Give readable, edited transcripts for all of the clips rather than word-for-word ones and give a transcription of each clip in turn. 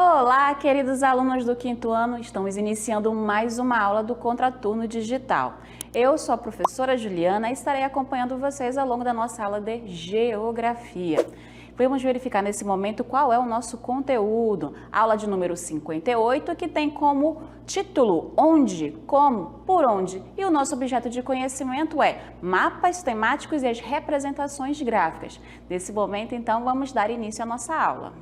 Olá, queridos alunos do quinto ano, estamos iniciando mais uma aula do Contraturno Digital. Eu sou a professora Juliana e estarei acompanhando vocês ao longo da nossa aula de Geografia. Vamos verificar nesse momento qual é o nosso conteúdo. Aula de número 58, que tem como título Onde, Como, Por Onde. E o nosso objeto de conhecimento é mapas temáticos e as representações gráficas. Nesse momento, então, vamos dar início à nossa aula.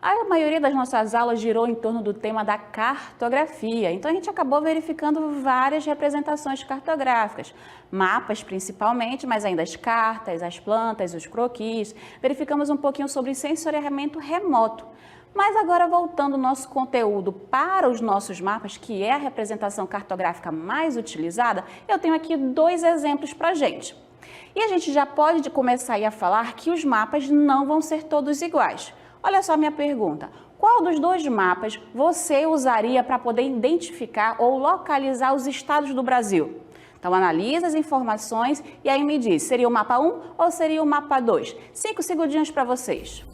A maioria das nossas aulas girou em torno do tema da cartografia, então a gente acabou verificando várias representações cartográficas, mapas principalmente, mas ainda as cartas, as plantas, os croquis, verificamos um pouquinho sobre sensoriamento remoto. Mas agora voltando o nosso conteúdo para os nossos mapas, que é a representação cartográfica mais utilizada, eu tenho aqui dois exemplos para a gente. E a gente já pode começar a falar que os mapas não vão ser todos iguais. Olha só a minha pergunta, qual dos dois mapas você usaria para poder identificar ou localizar os estados do Brasil? Então analisa as informações e aí me diz, seria o mapa 1 ou seria o mapa 2? 5 segundinhos para vocês.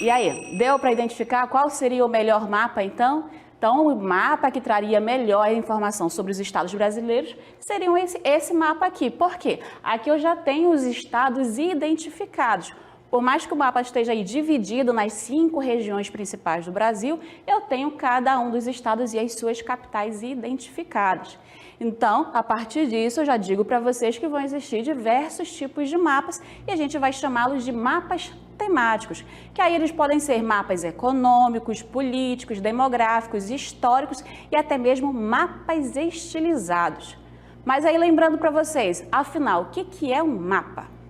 E aí, deu para identificar qual seria o melhor mapa então? Então, o mapa que traria melhor informação sobre os estados brasileiros seria esse mapa aqui. Por quê? Aqui eu já tenho os estados identificados. Por mais que o mapa esteja aí dividido nas 5 regiões principais do Brasil, eu tenho cada um dos estados e as suas capitais identificadas. Então, a partir disso, eu já digo para vocês que vão existir diversos tipos de mapas e a gente vai chamá-los de mapas temáticos, que aí eles podem ser mapas econômicos, políticos, demográficos, históricos e até mesmo mapas estilizados. Mas aí lembrando para vocês, afinal, o que é um mapa?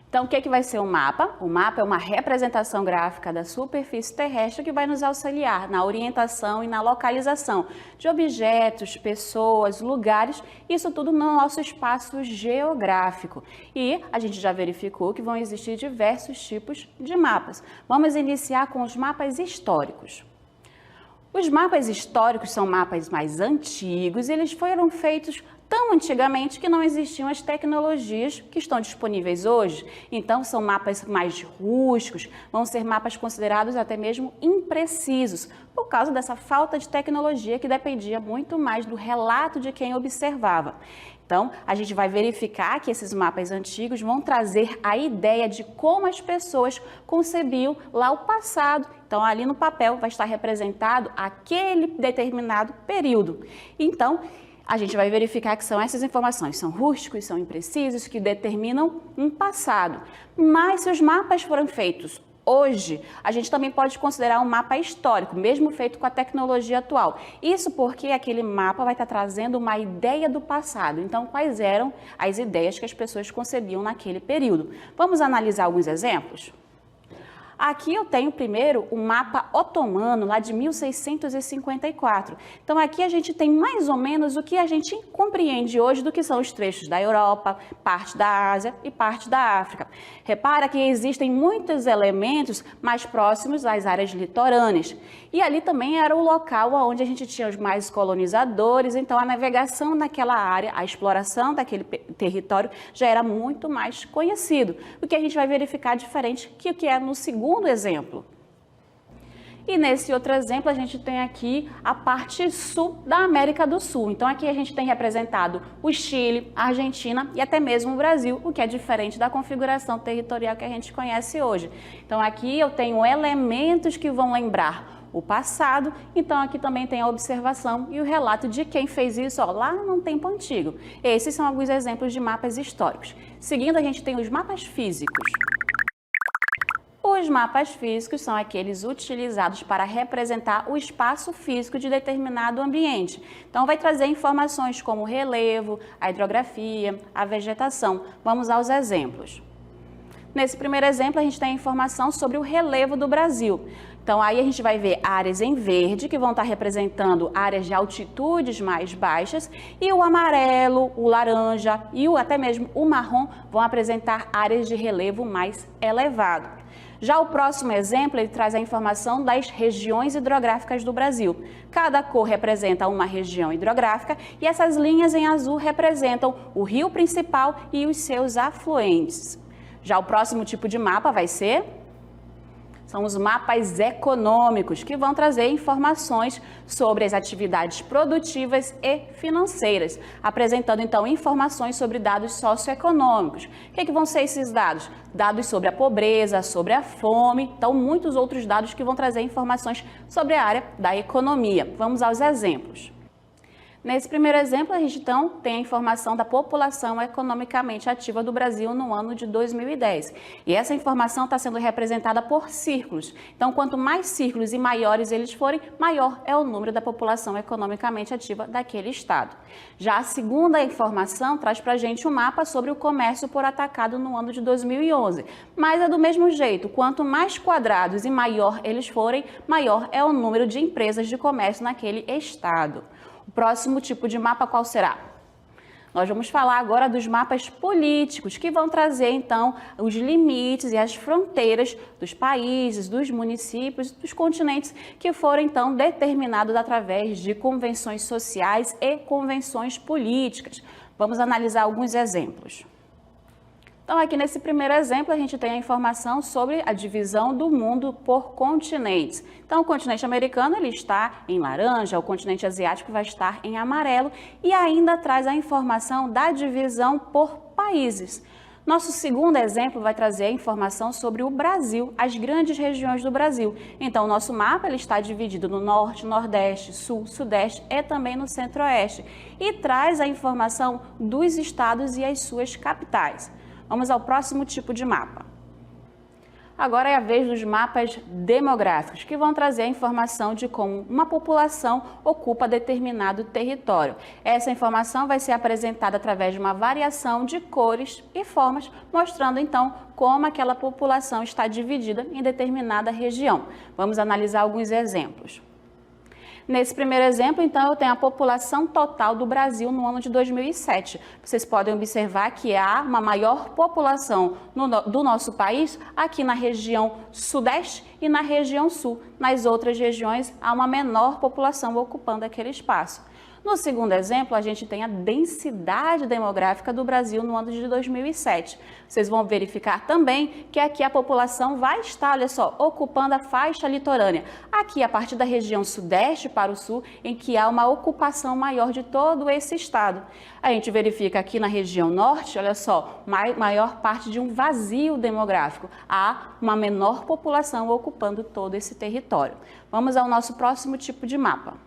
Então, o que vai ser um mapa? O mapa é uma representação gráfica da superfície terrestre que vai nos auxiliar na orientação e na localização de objetos, pessoas, lugares, isso tudo no nosso espaço geográfico. E a gente já verificou que vão existir diversos tipos de mapas. Vamos iniciar com os mapas históricos. Os mapas históricos são mapas mais antigos e eles foram feitos tão antigamente que não existiam as tecnologias que estão disponíveis hoje. Então, são mapas mais rústicos, vão ser mapas considerados até mesmo imprecisos, por causa dessa falta de tecnologia que dependia muito mais do relato de quem observava. Então, a gente vai verificar que esses mapas antigos vão trazer a ideia de como as pessoas concebiam lá o passado. Então, ali no papel vai estar representado aquele determinado período. Então, a gente vai verificar que são essas informações, são rústicos, são imprecisos, que determinam um passado. Mas se os mapas foram feitos hoje, a gente também pode considerar um mapa histórico, mesmo feito com a tecnologia atual. Isso porque aquele mapa vai estar trazendo uma ideia do passado. Então, quais eram as ideias que as pessoas concebiam naquele período? Vamos analisar alguns exemplos? Aqui eu tenho primeiro o mapa otomano, lá de 1654. Então aqui a gente tem mais ou menos o que a gente compreende hoje do que são os trechos da Europa, parte da Ásia e parte da África. Repara que existem muitos elementos mais próximos às áreas litorâneas. E ali também era o local onde a gente tinha os mais colonizadores, então a navegação naquela área, a exploração daquele território já era muito mais conhecido. O que a gente vai verificar diferente que o que é no segundo exemplo. E nesse outro exemplo a gente tem aqui a parte sul da América do Sul. Então aqui a gente tem representado o Chile, a Argentina e até mesmo o Brasil, o que é diferente da configuração territorial que a gente conhece hoje. Então aqui eu tenho elementos que vão lembrar o passado, então aqui também tem a observação e o relato de quem fez isso lá num tempo antigo. Esses são alguns exemplos de mapas históricos. Seguindo, a gente tem os mapas físicos. Os mapas físicos são aqueles utilizados para representar o espaço físico de determinado ambiente. Então, vai trazer informações como o relevo, a hidrografia, a vegetação. Vamos aos exemplos. Nesse primeiro exemplo, a gente tem informação sobre o relevo do Brasil. Então, aí a gente vai ver áreas em verde, que vão estar representando áreas de altitudes mais baixas, e o amarelo, o laranja e até mesmo o marrom vão apresentar áreas de relevo mais elevado. Já o próximo exemplo, ele traz a informação das regiões hidrográficas do Brasil. Cada cor representa uma região hidrográfica e essas linhas em azul representam o rio principal e os seus afluentes. Já o próximo tipo de mapa são os mapas econômicos, que vão trazer informações sobre as atividades produtivas e financeiras, apresentando então informações sobre dados socioeconômicos. O que vão ser esses dados? Dados sobre a pobreza, sobre a fome, então muitos outros dados que vão trazer informações sobre a área da economia. Vamos aos exemplos. Nesse primeiro exemplo, a gente então tem a informação da população economicamente ativa do Brasil no ano de 2010. E essa informação está sendo representada por círculos. Então, quanto mais círculos e maiores eles forem, maior é o número da população economicamente ativa daquele estado. Já a segunda informação traz para a gente um mapa sobre o comércio por atacado no ano de 2011. Mas é do mesmo jeito, quanto mais quadrados e maior eles forem, maior é o número de empresas de comércio naquele estado. O próximo tipo de mapa qual será? Nós vamos falar agora dos mapas políticos, que vão trazer, então, os limites e as fronteiras dos países, dos municípios, dos continentes, que foram, então, determinados através de convenções sociais e convenções políticas. Vamos analisar alguns exemplos. Então, aqui nesse primeiro exemplo, a gente tem a informação sobre a divisão do mundo por continentes. Então, o continente americano ele está em laranja, o continente asiático vai estar em amarelo e ainda traz a informação da divisão por países. Nosso segundo exemplo vai trazer a informação sobre o Brasil, as grandes regiões do Brasil. Então, o nosso mapa ele está dividido no norte, nordeste, sul, sudeste e também no centro-oeste. E traz a informação dos estados e as suas capitais. Vamos ao próximo tipo de mapa. Agora é a vez dos mapas demográficos, que vão trazer a informação de como uma população ocupa determinado território. Essa informação vai ser apresentada através de uma variação de cores e formas, mostrando então como aquela população está dividida em determinada região. Vamos analisar alguns exemplos. Nesse primeiro exemplo, então, eu tenho a população total do Brasil no ano de 2007. Vocês podem observar que há uma maior população do nosso país aqui na região sudeste e na região sul. Nas outras regiões, há uma menor população ocupando aquele espaço. No segundo exemplo, a gente tem a densidade demográfica do Brasil no ano de 2007. Vocês vão verificar também que aqui a população vai estar, olha só, ocupando a faixa litorânea. Aqui, a partir da região sudeste para o sul, em que há uma ocupação maior de todo esse estado. A gente verifica aqui na região norte, olha só, maior parte de um vazio demográfico. Há uma menor população ocupando todo esse território. Vamos ao nosso próximo tipo de mapa.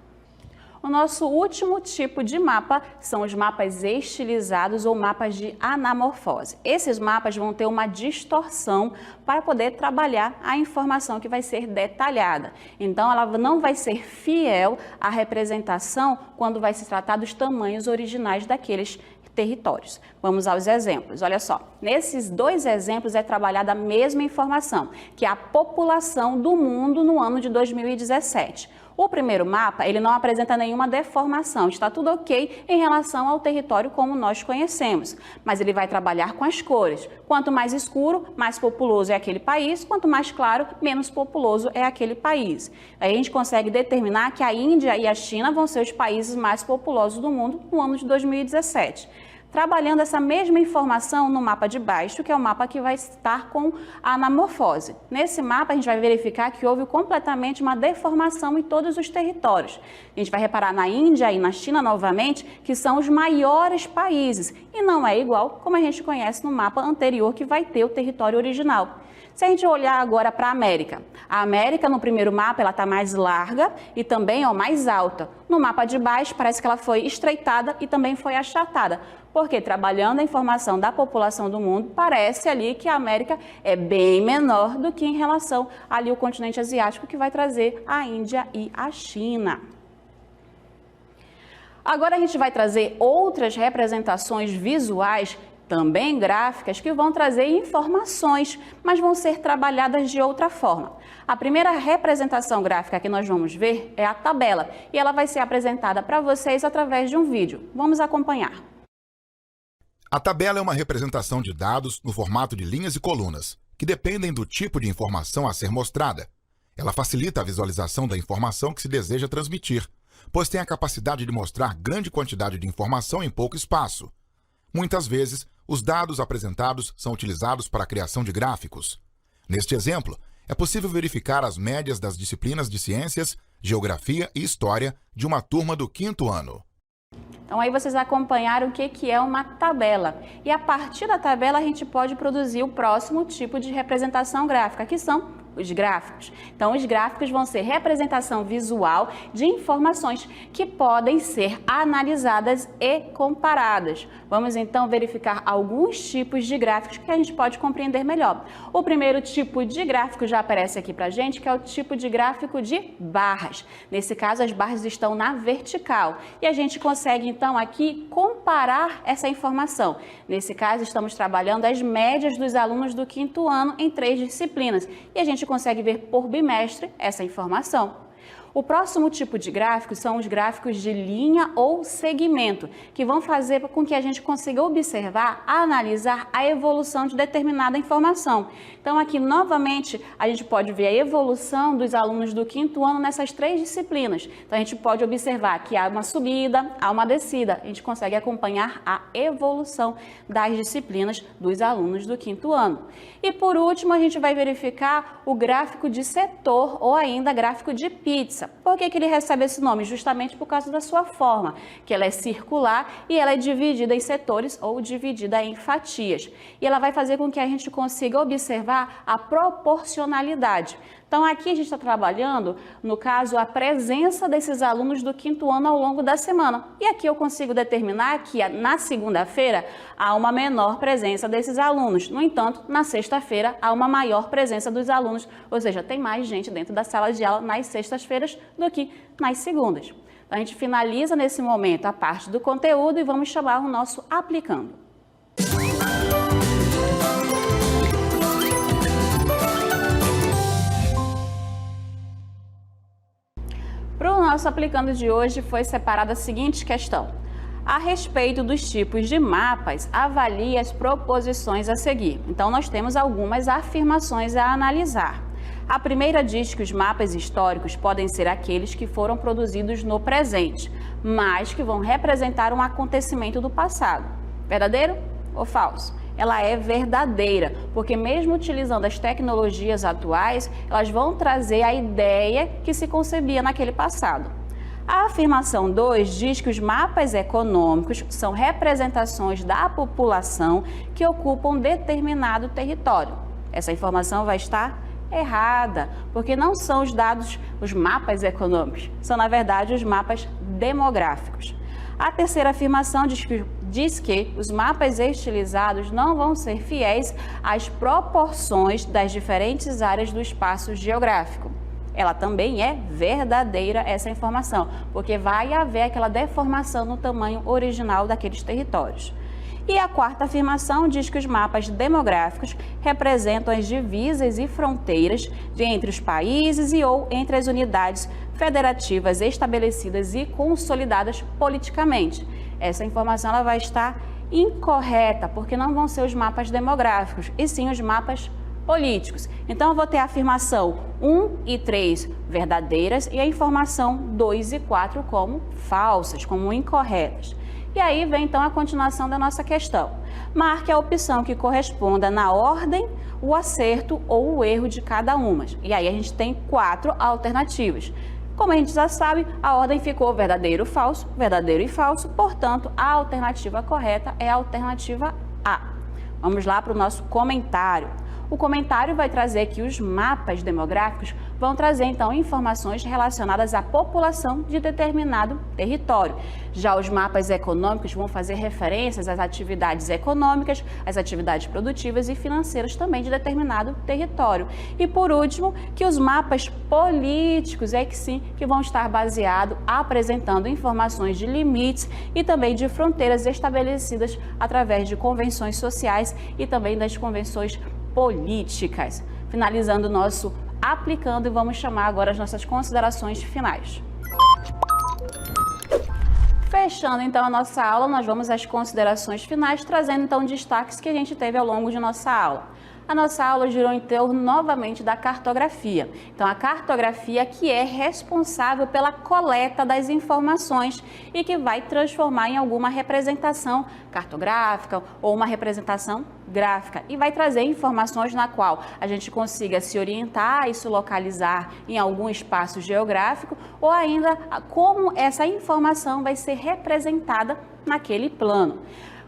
O nosso último tipo de mapa são os mapas estilizados ou mapas de anamorfose. Esses mapas vão ter uma distorção para poder trabalhar a informação que vai ser detalhada. Então, ela não vai ser fiel à representação quando vai se tratar dos tamanhos originais daqueles territórios. Vamos aos exemplos. Olha só, nesses dois exemplos é trabalhada a mesma informação, que é a população do mundo no ano de 2017. O primeiro mapa, ele não apresenta nenhuma deformação, está tudo ok em relação ao território como nós conhecemos, mas ele vai trabalhar com as cores. Quanto mais escuro, mais populoso é aquele país, quanto mais claro, menos populoso é aquele país. Aí a gente consegue determinar que a Índia e a China vão ser os países mais populosos do mundo no ano de 2017. Trabalhando essa mesma informação no mapa de baixo, que é o mapa que vai estar com a anamorfose. Nesse mapa, a gente vai verificar que houve completamente uma deformação em todos os territórios. A gente vai reparar na Índia e na China, novamente, que são os maiores países. E não é igual como a gente conhece no mapa anterior, que vai ter o território original. Se a gente olhar agora para a América no primeiro mapa ela está mais larga e também mais alta. No mapa de baixo parece que ela foi estreitada e também foi achatada, porque trabalhando a informação da população do mundo, parece ali que a América é bem menor do que em relação ali ao continente asiático, que vai trazer a Índia e a China. Agora a gente vai trazer outras representações visuais também gráficas que vão trazer informações, mas vão ser trabalhadas de outra forma. A primeira representação gráfica que nós vamos ver é a tabela, e ela vai ser apresentada para vocês através de um vídeo. Vamos acompanhar. A tabela é uma representação de dados no formato de linhas e colunas, que dependem do tipo de informação a ser mostrada. Ela facilita a visualização da informação que se deseja transmitir, pois tem a capacidade de mostrar grande quantidade de informação em pouco espaço. Muitas vezes, os dados apresentados são utilizados para a criação de gráficos. Neste exemplo, é possível verificar as médias das disciplinas de Ciências, Geografia e História de uma turma do 5º ano. Então aí vocês acompanharam o que é uma tabela. E a partir da tabela a gente pode produzir o próximo tipo de representação gráfica, que são os gráficos. Então, os gráficos vão ser representação visual de informações que podem ser analisadas e comparadas. Vamos então verificar alguns tipos de gráficos que a gente pode compreender melhor. O primeiro tipo de gráfico já aparece aqui pra gente, que é o tipo de gráfico de barras. Nesse caso, as barras estão na vertical e a gente consegue então aqui comparar essa informação. Nesse caso, estamos trabalhando as médias dos alunos do 5º ano em 3 disciplinas e a gente consegue ver por bimestre essa informação. O próximo tipo de gráfico são os gráficos de linha ou segmento, que vão fazer com que a gente consiga observar, analisar a evolução de determinada informação. Então, aqui, novamente, a gente pode ver a evolução dos alunos do 5º ano nessas 3 disciplinas. Então, a gente pode observar que há uma subida, há uma descida. A gente consegue acompanhar a evolução das disciplinas dos alunos do 5º ano. E, por último, a gente vai verificar o gráfico de setor ou ainda gráfico de pizza. Por que ele recebe esse nome? Justamente por causa da sua forma, que ela é circular e ela é dividida em setores ou dividida em fatias. E ela vai fazer com que a gente consiga observar a proporcionalidade. Então, aqui a gente está trabalhando, no caso, a presença desses alunos do 5º ano ao longo da semana. E aqui eu consigo determinar que na segunda-feira há uma menor presença desses alunos. No entanto, na sexta-feira há uma maior presença dos alunos, ou seja, tem mais gente dentro da sala de aula nas sextas-feiras do que nas segundas. Então, a gente finaliza nesse momento a parte do conteúdo e vamos chamar o nosso aplicando. Para o nosso aplicando de hoje foi separada a seguinte questão. A respeito dos tipos de mapas, avalie as proposições a seguir. Então, nós temos algumas afirmações a analisar. A primeira diz que os mapas históricos podem ser aqueles que foram produzidos no presente, mas que vão representar um acontecimento do passado. Verdadeiro ou falso? Ela é verdadeira, porque mesmo utilizando as tecnologias atuais, elas vão trazer a ideia que se concebia naquele passado. A afirmação 2 diz que os mapas econômicos são representações da população que ocupam determinado território. Essa informação vai estar errada, porque não são os dados, os mapas econômicos, são na verdade os mapas demográficos. A terceira afirmação diz que os mapas estilizados não vão ser fiéis às proporções das diferentes áreas do espaço geográfico. Ela também é verdadeira, essa informação, porque vai haver aquela deformação no tamanho original daqueles territórios. E a quarta afirmação diz que os mapas demográficos representam as divisas e fronteiras entre os países e ou entre as unidades federativas estabelecidas e consolidadas politicamente. Essa informação ela vai estar incorreta, porque não vão ser os mapas demográficos, e sim os mapas políticos. Então, eu vou ter a afirmação 1 e 3 verdadeiras e a informação 2 e 4 como falsas, como incorretas. E aí vem então a continuação da nossa questão. Marque a opção que corresponda na ordem, o acerto ou o erro de cada uma. E aí a gente tem 4 alternativas. Como a gente já sabe, a ordem ficou verdadeiro e falso, portanto, a alternativa correta é a alternativa A. Vamos lá para o nosso comentário. O comentário vai trazer que os mapas demográficos vão trazer então informações relacionadas à população de determinado território. Já os mapas econômicos vão fazer referências às atividades econômicas, às atividades produtivas e financeiras também de determinado território. E por último, que os mapas políticos é que sim, que vão estar baseados apresentando informações de limites e também de fronteiras estabelecidas através de convenções sociais e também das convenções políticas. Finalizando o nosso aplicando, e vamos chamar agora as nossas considerações finais. Fechando então a nossa aula, nós vamos às considerações finais, trazendo então destaques que a gente teve ao longo de nossa aula. A nossa aula girou em torno novamente da cartografia. Então, a cartografia que é responsável pela coleta das informações e que vai transformar em alguma representação cartográfica ou uma representação gráfica e vai trazer informações na qual a gente consiga se orientar e se localizar em algum espaço geográfico ou ainda como essa informação vai ser representada naquele plano.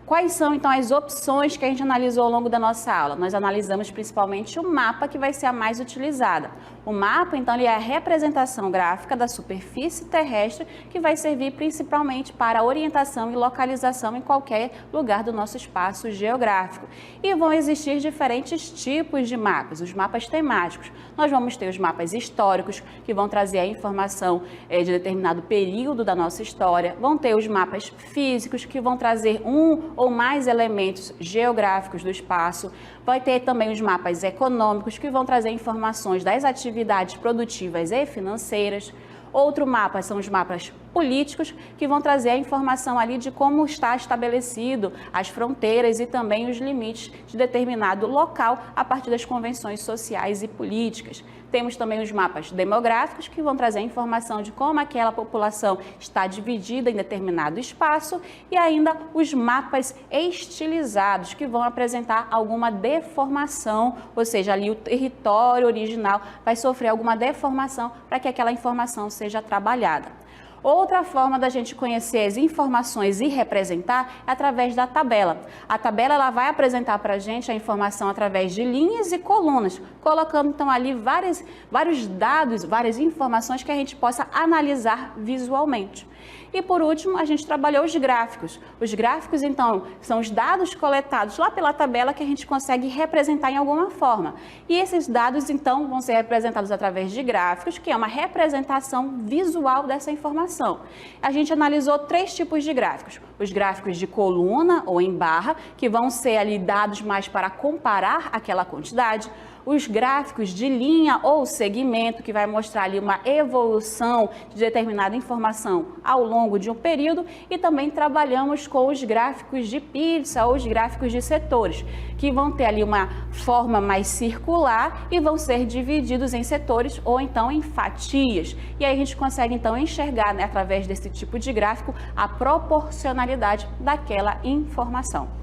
Quais são, então, as opções que a gente analisou ao longo da nossa aula? Nós analisamos principalmente o mapa, que vai ser a mais utilizada. O mapa, então, ele é a representação gráfica da superfície terrestre, que vai servir principalmente para orientação e localização em qualquer lugar do nosso espaço geográfico. E vão existir diferentes tipos de mapas, os mapas temáticos. Nós vamos ter os mapas históricos, que vão trazer a informação de determinado período da nossa história. Vão ter os mapas físicos, que vão trazer um ou mais elementos geográficos do espaço. Vai ter também os mapas econômicos, que vão trazer informações das atividades produtivas e financeiras. Outro mapa são os mapas políticos, que vão trazer a informação ali de como está estabelecido as fronteiras e também os limites de determinado local a partir das convenções sociais e políticas. Temos também os mapas demográficos, que vão trazer a informação de como aquela população está dividida em determinado espaço, e ainda os mapas estilizados, que vão apresentar alguma deformação, ou seja, ali o território original vai sofrer alguma deformação para que aquela informação seja trabalhada. Outra forma da gente conhecer as informações e representar é através da tabela. A tabela ela vai apresentar para a gente a informação através de linhas e colunas, colocando então ali vários dados, várias informações que a gente possa analisar visualmente. E por último, a gente trabalhou os gráficos. Os gráficos, então, são os dados coletados lá pela tabela que a gente consegue representar em alguma forma. E esses dados, então, vão ser representados através de gráficos, que é uma representação visual dessa informação. A gente analisou 3 tipos de gráficos. Os gráficos de coluna ou em barra, que vão ser ali dados mais para comparar aquela quantidade. Os gráficos de linha ou segmento, que vai mostrar ali uma evolução de determinada informação ao longo de um período, e também trabalhamos com os gráficos de pizza ou os gráficos de setores, que vão ter ali uma forma mais circular e vão ser divididos em setores ou então em fatias. E aí a gente consegue então enxergar, né, através desse tipo de gráfico, a proporcionalidade daquela informação.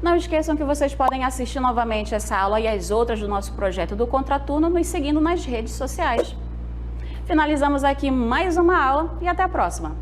Não esqueçam que vocês podem assistir novamente essa aula e as outras do nosso projeto do Contraturno nos seguindo nas redes sociais. Finalizamos aqui mais uma aula e até a próxima!